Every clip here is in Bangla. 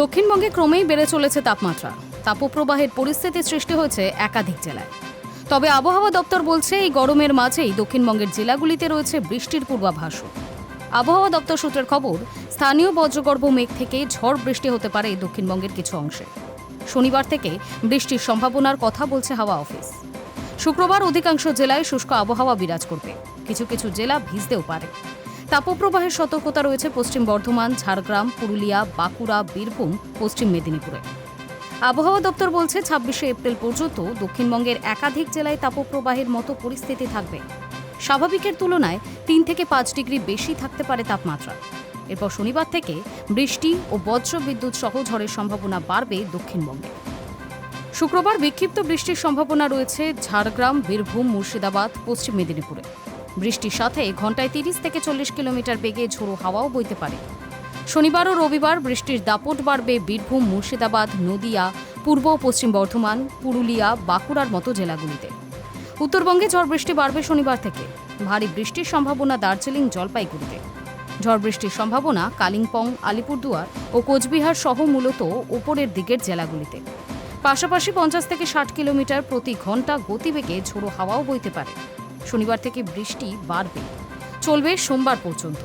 দক্ষিণবঙ্গে ক্রমেই বেড়ে চলেছে তাপমাত্রা। তাপপ্রবাহের পরিস্থিতি সৃষ্টি হয়েছে একাধিক জেলায়। তবে আবহাওয়া দপ্তর বলছে এই গরমের মাঝেই দক্ষিণবঙ্গের জেলাগুলিতে রয়েছে বৃষ্টির পূর্বাভাসও। আবহাওয়া দপ্তর সূত্রের খবর, স্থানীয় বজ্রগর্ভ মেঘ থেকে ঝড় বৃষ্টি হতে পারে দক্ষিণবঙ্গের কিছু অংশে। শনিবার থেকে বৃষ্টির সম্ভাবনার কথা বলছে হাওয়া অফিস। শুক্রবার অধিকাংশ জেলায় শুষ্ক আবহাওয়া বিরাজ করবে, কিছু কিছু জেলা ভিজতেও পারে। তাপপ্রবাহের সতর্কতা রয়েছে পশ্চিম বর্ধমান, ঝাড়গ্রাম, পুরুলিয়া, বাঁকুড়া, বীরভূম, পশ্চিম মেদিনীপুরে। আবহাওয়া দপ্তর বলছে ২৬শে এপ্রিল পর্যন্ত দক্ষিণবঙ্গের একাধিক জেলায় তাপপ্রবাহের মতো পরিস্থিতি থাকবে। স্বাভাবিকের তুলনায় ৩ থেকে ৫ ডিগ্রি বেশি থাকতে পারে তাপমাত্রা। এরপর শনিবার থেকে বৃষ্টি ও বজ্র বিদ্যুৎ সহ ঝড়ের সম্ভাবনা বাড়বে দক্ষিণবঙ্গে। শুক্রবার বিক্ষিপ্ত বৃষ্টির সম্ভাবনা রয়েছে ঝাড়গ্রাম, বীরভূম, মুর্শিদাবাদ, পশ্চিম মেদিনীপুরে। বৃষ্টির সাথে ঘন্টায় ৩০ থেকে ৪০ কিলোমিটার বেগে ঝোড়ো হাওয়াও বইতে পারে। শনিবার ও রবিবার বৃষ্টির দাপট বাড়বে বীরভূম, মুর্শিদাবাদ, নদিয়া, পূর্ব ও পশ্চিম বর্ধমান, পুরুলিয়া, বাঁকুড়ার মতো জেলাগুলিতে। উত্তরবঙ্গে ঝড় বৃষ্টি বাড়বে শনিবার থেকে। ভারী বৃষ্টির সম্ভাবনা দার্জিলিং, জলপাইগুড়িতে। ঝড় বৃষ্টির সম্ভাবনা কালিম্পং, আলিপুরদুয়ার ও কোচবিহার সহ মূলত ওপরের দিকের জেলাগুলিতে। পাশাপাশি ৫০ থেকে ৬০ কিলোমিটার প্রতি ঘন্টা গতিবেগে ঝোড়ো হাওয়াও বইতে পারে। শনিবার থেকে বৃষ্টি বাড়বে, চলবে সোমবার পর্যন্ত।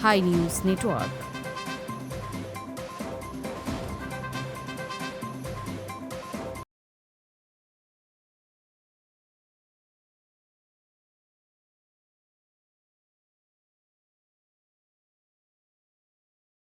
Hi news network.